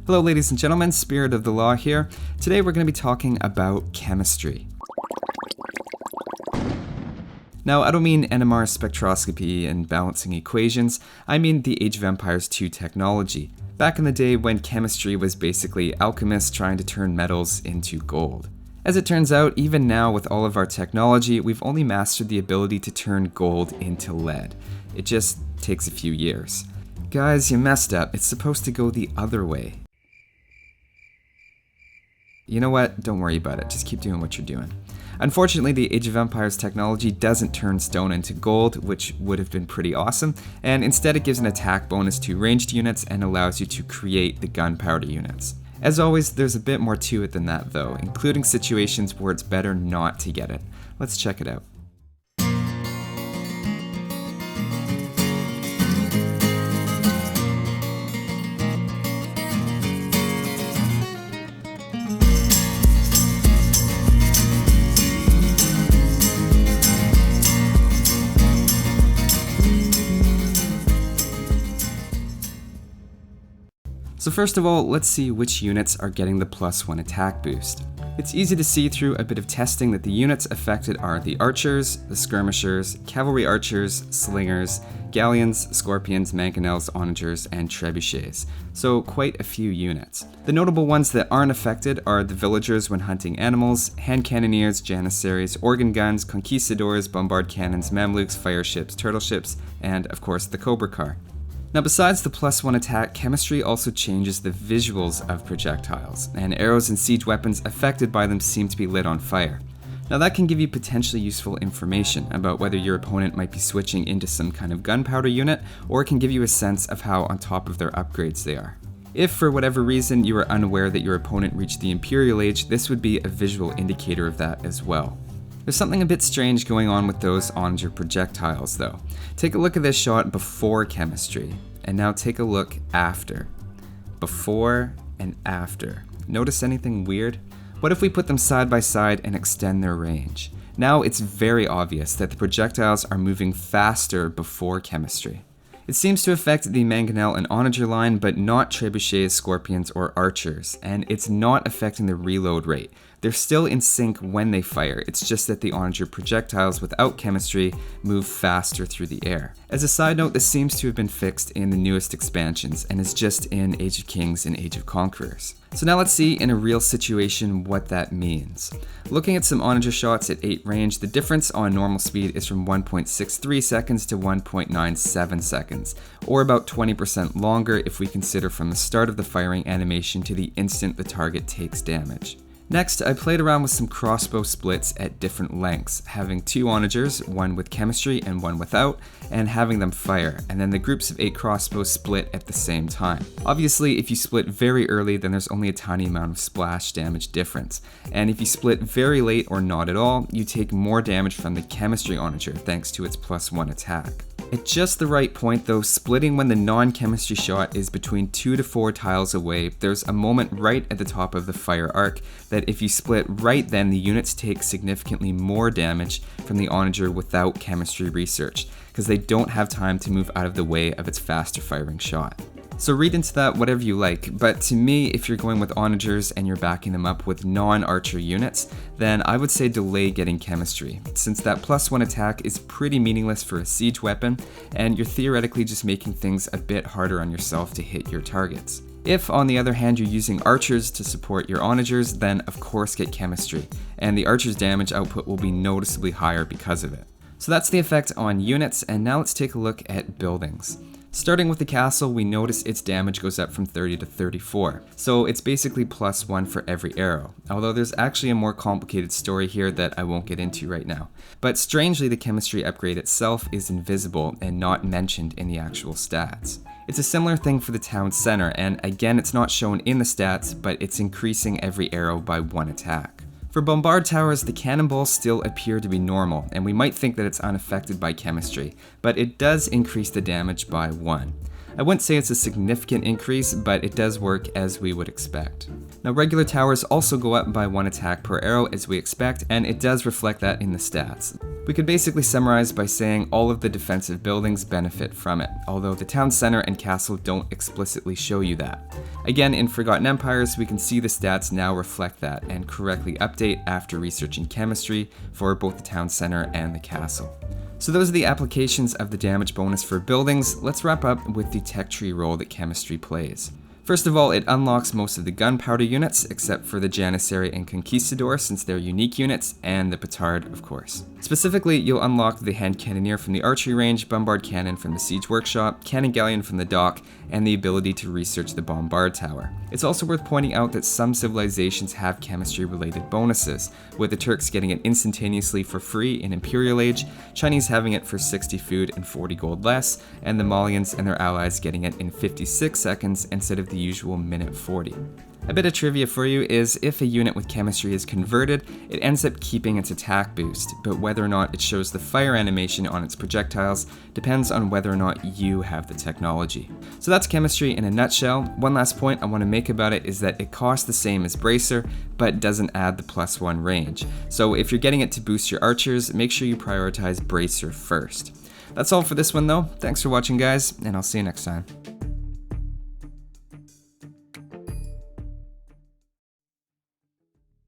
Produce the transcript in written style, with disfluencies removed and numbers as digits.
Hello ladies and gentlemen, Spirit of the Law here. Today we're going to be talking about chemistry. Now, I don't mean NMR spectroscopy and balancing equations, I mean the Age of Empires 2 technology, back in the day when chemistry was basically alchemists trying to turn metals into gold. As it turns out, even now with all of our technology, we've only mastered the ability to turn gold into lead. It just takes a few years. Guys, you messed up. It's supposed to go the other way. You know what? Don't worry about it. Just keep doing what you're doing. Unfortunately, the Age of Empires technology doesn't turn stone into gold, which would have been pretty awesome, and instead it gives an attack bonus to ranged units and allows you to create the gunpowder units. As always, there's a bit more to it than that though, including situations where it's better not to get it. Let's check it out. So first of all, let's see which units are getting the +1 attack boost. It's easy to see through a bit of testing that the units affected are the archers, the skirmishers, cavalry archers, slingers, galleons, scorpions, mangonels, onagers, and trebuchets. So quite a few units. The notable ones that aren't affected are the villagers when hunting animals, hand cannoneers, janissaries, organ guns, conquistadors, bombard cannons, mamluks, fire ships, turtle ships, and of course the cobra car. Now besides the +1 attack, chemistry also changes the visuals of projectiles, and arrows and siege weapons affected by them seem to be lit on fire. Now that can give you potentially useful information about whether your opponent might be switching into some kind of gunpowder unit, or it can give you a sense of how on top of their upgrades they are. If for whatever reason you are unaware that your opponent reached the Imperial Age, this would be a visual indicator of that as well. There's something a bit strange going on with those onager projectiles though. Take a look at this shot before chemistry, and now take a look after. Before and after. Notice anything weird? What if we put them side by side and extend their range? Now it's very obvious that the projectiles are moving faster before chemistry. It seems to affect the mangonel and onager line, but not trebuchets, scorpions, or archers, and it's not affecting the reload rate. They're still in sync when they fire, it's just that the onager projectiles without chemistry move faster through the air. As a side note, this seems to have been fixed in the newest expansions, and is just in Age of Kings and Age of Conquerors. So now let's see in a real situation what that means. Looking at some onager shots at 8 range, the difference on normal speed is from 1.63 seconds to 1.97 seconds, or about 20% longer if we consider from the start of the firing animation to the instant the target takes damage. Next, I played around with some crossbow splits at different lengths, having 2 onagers, one with chemistry and one without, and having them fire, and then the groups of 8 crossbows split at the same time. Obviously, if you split very early, then there's only a tiny amount of splash damage difference, and if you split very late or not at all, you take more damage from the chemistry onager thanks to its +1 attack. At just the right point though, splitting when the non-chemistry shot is between 2 to 4 tiles away, there's a moment right at the top of the fire arc that if you split right then, the units take significantly more damage from the onager without chemistry research, because they don't have time to move out of the way of its faster firing shot. So read into that whatever you like, but to me, if you're going with onagers and you're backing them up with non-archer units, then I would say delay getting chemistry, since that +1 attack is pretty meaningless for a siege weapon, and you're theoretically just making things a bit harder on yourself to hit your targets. If, on the other hand, you're using archers to support your onagers, then of course get chemistry, and the archer's damage output will be noticeably higher because of it. So that's the effect on units, and now let's take a look at buildings. Starting with the castle, we notice its damage goes up from 30 to 34, so it's basically +1 for every arrow, although there's actually a more complicated story here that I won't get into right now. But strangely, the chemistry upgrade itself is invisible and not mentioned in the actual stats. It's a similar thing for the town center, and again it's not shown in the stats, but it's increasing every arrow by 1 attack. For bombard towers, the cannonballs still appear to be normal, and we might think that it's unaffected by chemistry, but it does increase the damage by 1. I wouldn't say it's a significant increase, but it does work as we would expect. Now, regular towers also go up by 1 attack per arrow as we expect, and it does reflect that in the stats. We could basically summarize by saying all of the defensive buildings benefit from it, although the town center and castle don't explicitly show you that. Again, in Forgotten Empires, we can see the stats now reflect that and correctly update after researching chemistry for both the town center and the castle. So those are the applications of the damage bonus for buildings. Let's wrap up with the tech tree role that chemistry plays. First of all, it unlocks most of the gunpowder units, except for the Janissary and Conquistador since they're unique units, and the Petard, of course. Specifically, you'll unlock the hand cannoneer from the archery range, bombard cannon from the siege workshop, cannon galleon from the dock, and the ability to research the bombard tower. It's also worth pointing out that some civilizations have chemistry-related bonuses, with the Turks getting it instantaneously for free in Imperial Age, Chinese having it for 60 food and 40 gold less, and the Malians and their allies getting it in 56 seconds instead of the usual minute 40. A bit of trivia for you is if a unit with chemistry is converted, it ends up keeping its attack boost, but whether or not it shows the fire animation on its projectiles depends on whether or not you have the technology. So that's chemistry in a nutshell. One last point I want to make about it is that it costs the same as Bracer, but doesn't add the +1 range. So if you're getting it to boost your archers, make sure you prioritize Bracer first. That's all for this one though. Thanks for watching, guys, and I'll see you next time.